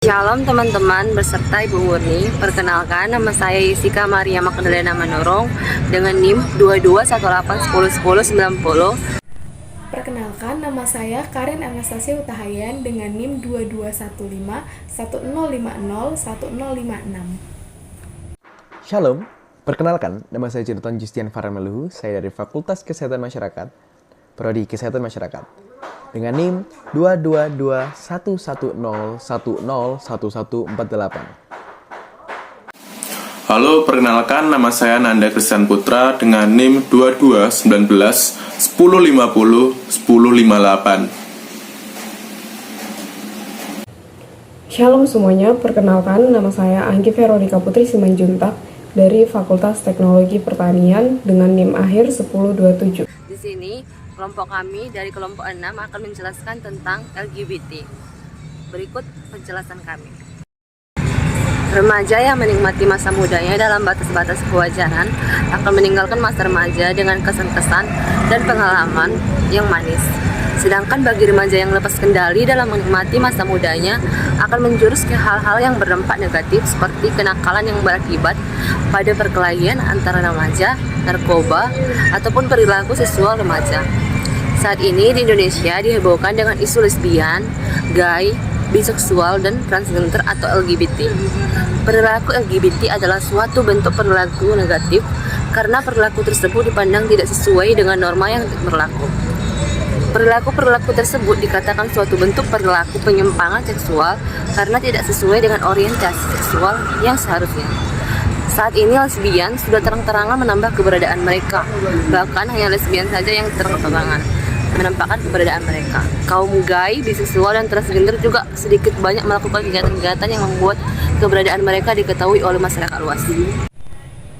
Shalom teman-teman beserta Ibu Murni. Perkenalkan, nama saya Yesika Maria Magdalena Manurung dengan NIM 2218101090. Perkenalkan, nama saya Karen Anastasia Utahayan dengan NIM 221510501056. Shalom, perkenalkan, nama saya Jonathan Justian Farameluhu, saya dari Fakultas Kesehatan Masyarakat, Prodi Kesehatan Masyarakat, dengan NIM 22210101148. Halo, perkenalkan, nama saya Nanda Christian Putra dengan NIM 221910501058. Shalom semuanya, perkenalkan nama saya Anggi Veronica Putri Simanjuntak dari Fakultas Teknologi Pertanian dengan NIM akhir 1027. Di sini, kelompok kami dari kelompok 6 akan menjelaskan tentang LGBT. Berikut penjelasan kami. Remaja yang menikmati masa mudanya dalam batas-batas kewajaran akan meninggalkan masa remaja dengan kesan-kesan dan pengalaman yang manis. Sedangkan bagi remaja yang lepas kendali dalam menikmati masa mudanya akan menjurus ke hal-hal yang berdampak negatif seperti kenakalan yang berakibat pada perkelahian antara remaja, narkoba, ataupun perilaku seksual remaja. Saat ini di Indonesia dihebohkan dengan isu lesbian, gay, biseksual, dan transgender atau LGBT. Perilaku LGBT adalah suatu bentuk perilaku negatif karena perilaku tersebut dipandang tidak sesuai dengan norma yang berlaku. Perilaku tersebut dikatakan suatu bentuk perilaku penyimpangan seksual karena tidak sesuai dengan orientasi seksual yang seharusnya. Saat ini lesbian sudah terang-terangan menambah keberadaan mereka, bahkan hanya lesbian saja yang terang-terangan menampakkan keberadaan mereka. Kaum gay, biseksual, dan transgender juga sedikit banyak melakukan kegiatan-kegiatan yang membuat keberadaan mereka diketahui oleh masyarakat luas.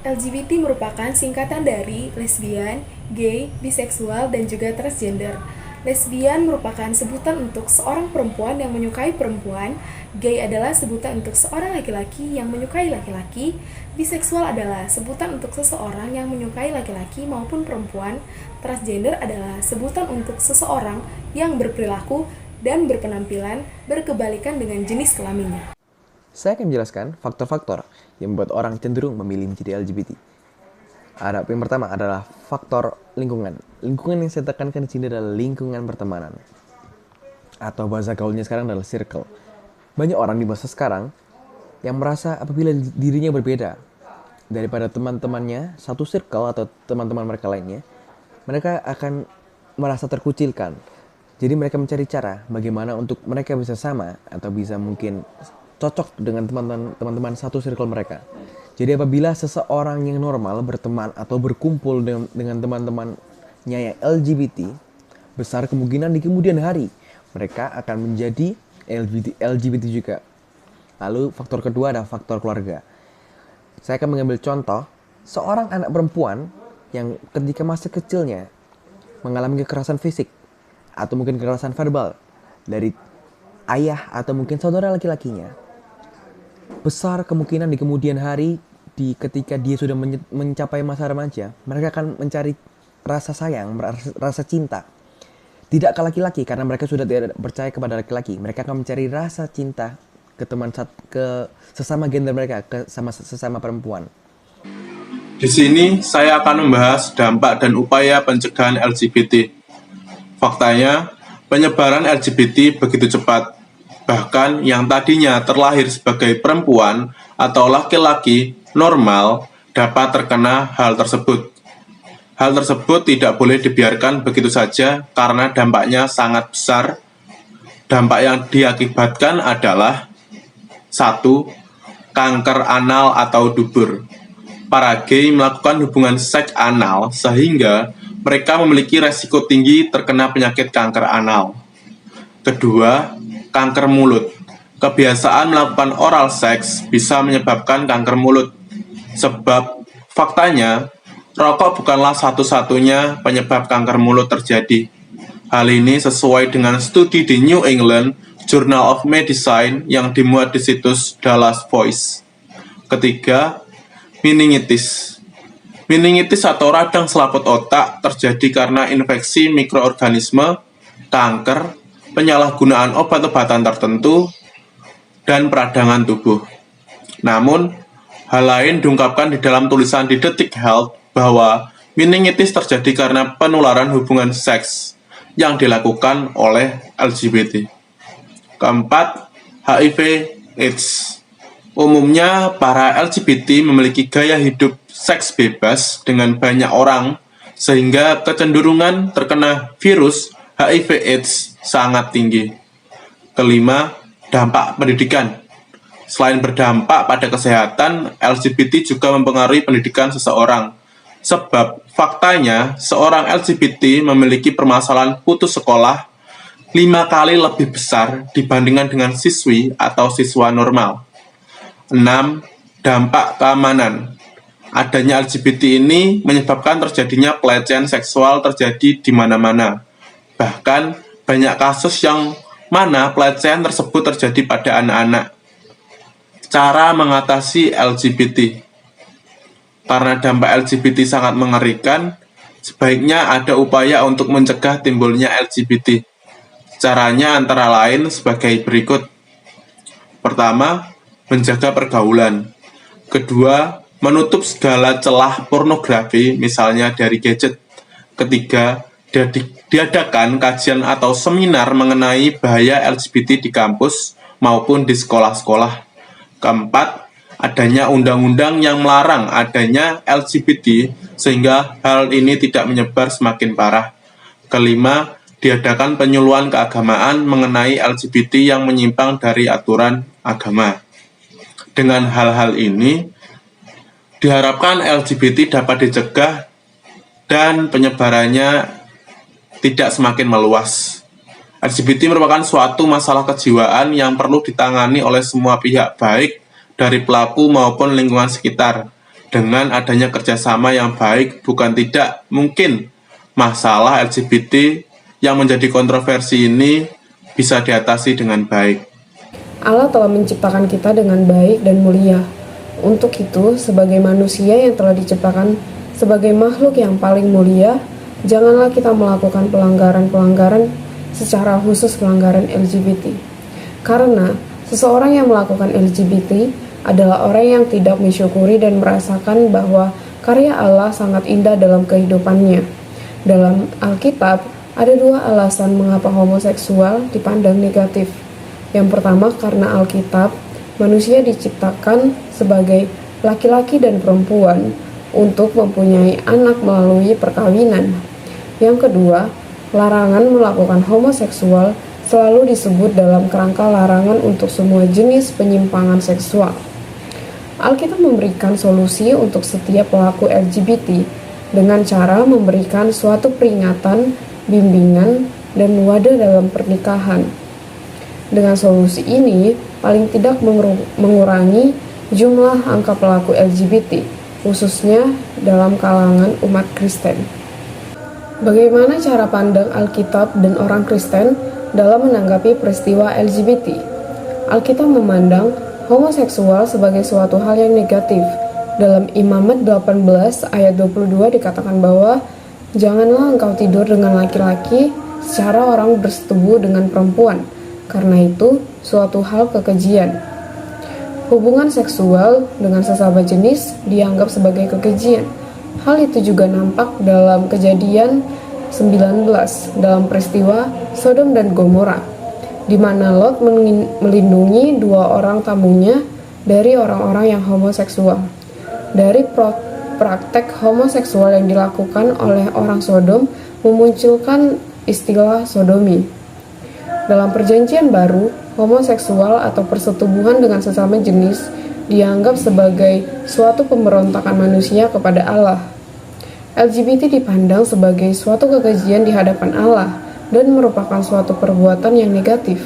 LGBT merupakan singkatan dari lesbian, gay, biseksual, dan juga transgender. Lesbian merupakan sebutan untuk seorang perempuan yang menyukai perempuan, gay adalah sebutan untuk seorang laki-laki yang menyukai laki-laki, biseksual adalah sebutan untuk seseorang yang menyukai laki-laki maupun perempuan, transgender adalah sebutan untuk seseorang yang berperilaku dan berpenampilan berkebalikan dengan jenis kelaminnya. Saya akan menjelaskan faktor-faktor yang membuat orang cenderung memilih menjadi LGBT. Yang pertama adalah faktor lingkungan. Lingkungan yang saya tekankan di sini adalah lingkungan pertemanan. Atau bahasa gaulnya sekarang adalah circle. Banyak orang di masa sekarang yang merasa apabila dirinya berbeda daripada teman-temannya, satu circle atau teman-teman mereka lainnya, mereka akan merasa terkucilkan. Jadi mereka mencari cara bagaimana untuk mereka bisa sama atau bisa mungkin cocok dengan teman-teman satu circle mereka. Jadi apabila seseorang yang normal berteman atau berkumpul dengan teman-temannya yang LGBT, besar kemungkinan di kemudian hari mereka akan menjadi LGBT juga. Lalu faktor kedua adalah faktor keluarga. Saya akan mengambil contoh seorang anak perempuan yang ketika masa kecilnya mengalami kekerasan fisik atau mungkin kekerasan verbal dari ayah atau mungkin saudara laki-lakinya. Besar kemungkinan di kemudian hari ketika dia sudah mencapai masa remaja, mereka akan mencari rasa sayang, rasa cinta. Tidak ke laki-laki karena mereka sudah tidak percaya kepada laki-laki. Mereka akan mencari rasa cinta ke sesama gender mereka, ke sesama perempuan. Di sini saya akan membahas dampak dan upaya pencegahan LGBT. Faktanya, penyebaran LGBT begitu cepat. Bahkan yang tadinya terlahir sebagai perempuan atau laki-laki normal dapat terkena hal tersebut. Hal tersebut tidak boleh dibiarkan begitu saja karena dampaknya sangat besar. Dampak yang diakibatkan adalah 1. Kanker anal atau dubur. Para gay melakukan hubungan seks anal sehingga mereka memiliki resiko tinggi terkena penyakit kanker anal. Kedua, kanker mulut. Kebiasaan melakukan oral seks bisa menyebabkan kanker mulut. Sebab faktanya, rokok bukanlah satu-satunya penyebab kanker mulut terjadi. Hal ini sesuai dengan studi di New England Journal of Medicine yang dimuat di situs Dallas Voice. Ketiga, meningitis. Meningitis atau radang selaput otak terjadi karena infeksi mikroorganisme, kanker, penyalahgunaan obat-obatan tertentu, dan peradangan tubuh. Namun, hal lain diungkapkan di dalam tulisan di Detik Health bahwa meningitis terjadi karena penularan hubungan seks yang dilakukan oleh LGBT. Keempat, HIV/AIDS. Umumnya, para LGBT memiliki gaya hidup seks bebas dengan banyak orang, sehingga kecenderungan terkena virus HIV/AIDS sangat tinggi. Kelima, dampak pendidikan. Selain berdampak pada kesehatan, LGBT juga mempengaruhi pendidikan seseorang. Sebab faktanya, seorang LGBT memiliki permasalahan putus sekolah 5 kali lebih besar dibandingkan dengan siswi atau siswa normal. 6. Dampak keamanan. Adanya LGBT ini menyebabkan terjadinya pelecehan seksual terjadi di mana-mana. Bahkan banyak kasus yang mana pelecehan tersebut terjadi pada anak-anak. Cara mengatasi LGBT. Karena dampak LGBT sangat mengerikan, sebaiknya ada upaya untuk mencegah timbulnya LGBT. Caranya antara lain sebagai berikut. Pertama, menjaga pergaulan. Kedua, menutup segala celah pornografi, misalnya dari gadget. Ketiga, diadakan kajian atau seminar mengenai bahaya LGBT di kampus maupun di sekolah-sekolah. Keempat, adanya undang-undang yang melarang adanya LGBT sehingga hal ini tidak menyebar semakin parah. Kelima, diadakan penyuluhan keagamaan mengenai LGBT yang menyimpang dari aturan agama. Dengan hal-hal ini, diharapkan LGBT dapat dicegah dan penyebarannya tidak semakin meluas. LGBT merupakan suatu masalah kejiwaan yang perlu ditangani oleh semua pihak, baik dari pelaku maupun lingkungan sekitar. Dengan adanya kerjasama yang baik, bukan tidak mungkin masalah LGBT yang menjadi kontroversi ini bisa diatasi dengan baik. Allah telah menciptakan kita dengan baik dan mulia. Untuk itu, sebagai manusia yang telah diciptakan sebagai makhluk yang paling mulia, janganlah kita melakukan pelanggaran-pelanggaran, secara khusus pelanggaran LGBT. Karena seseorang yang melakukan LGBT adalah orang yang tidak mensyukuri dan merasakan bahwa karya Allah sangat indah dalam kehidupannya. Dalam Alkitab, ada 2 alasan mengapa homoseksual dipandang negatif. Yang pertama, karena Alkitab, manusia diciptakan sebagai laki-laki dan perempuan untuk mempunyai anak melalui perkawinan. Yang kedua, larangan melakukan homoseksual selalu disebut dalam kerangka larangan untuk semua jenis penyimpangan seksual. Alkitab memberikan solusi untuk setiap pelaku LGBT dengan cara memberikan suatu peringatan, bimbingan, dan wadah dalam pernikahan. Dengan solusi ini, paling tidak mengurangi jumlah angka pelaku LGBT, khususnya dalam kalangan umat Kristen. Bagaimana cara pandang Alkitab dan orang Kristen dalam menanggapi peristiwa LGBT? Alkitab memandang homoseksual sebagai suatu hal yang negatif. Dalam Imamat 18 ayat 22 dikatakan bahwa janganlah engkau tidur dengan laki-laki secara orang bersetubuh dengan perempuan, karena itu suatu hal kekejian. Hubungan seksual dengan sesama jenis dianggap sebagai kekejian. Hal itu juga nampak dalam Kejadian 19 dalam peristiwa Sodom dan Gomora, di mana Lot melindungi 2 orang tamunya dari orang-orang yang homoseksual. Dari praktek homoseksual yang dilakukan oleh orang Sodom memunculkan istilah sodomi. Dalam Perjanjian Baru, homoseksual atau persetubuhan dengan sesama jenis dianggap sebagai suatu pemberontakan manusia kepada Allah. LGBT dipandang sebagai suatu kekejian di hadapan Allah dan merupakan suatu perbuatan yang negatif.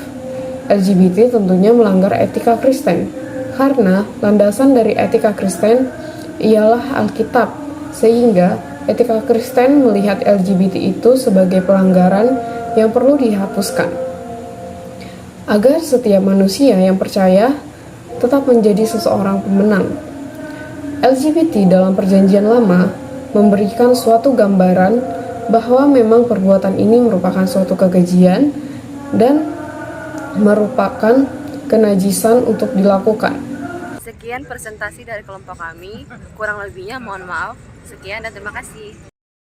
LGBT tentunya melanggar etika Kristen, karena landasan dari etika Kristen ialah Alkitab, sehingga etika Kristen melihat LGBT itu sebagai pelanggaran yang perlu dihapuskan. Agar setiap manusia yang percaya tetap menjadi seseorang pemenang. LGBT dalam Perjanjian Lama memberikan suatu gambaran bahwa memang perbuatan ini merupakan suatu kekejian dan merupakan kenajisan untuk dilakukan. Sekian presentasi dari kelompok kami. Kurang lebihnya mohon maaf. Sekian dan terima kasih.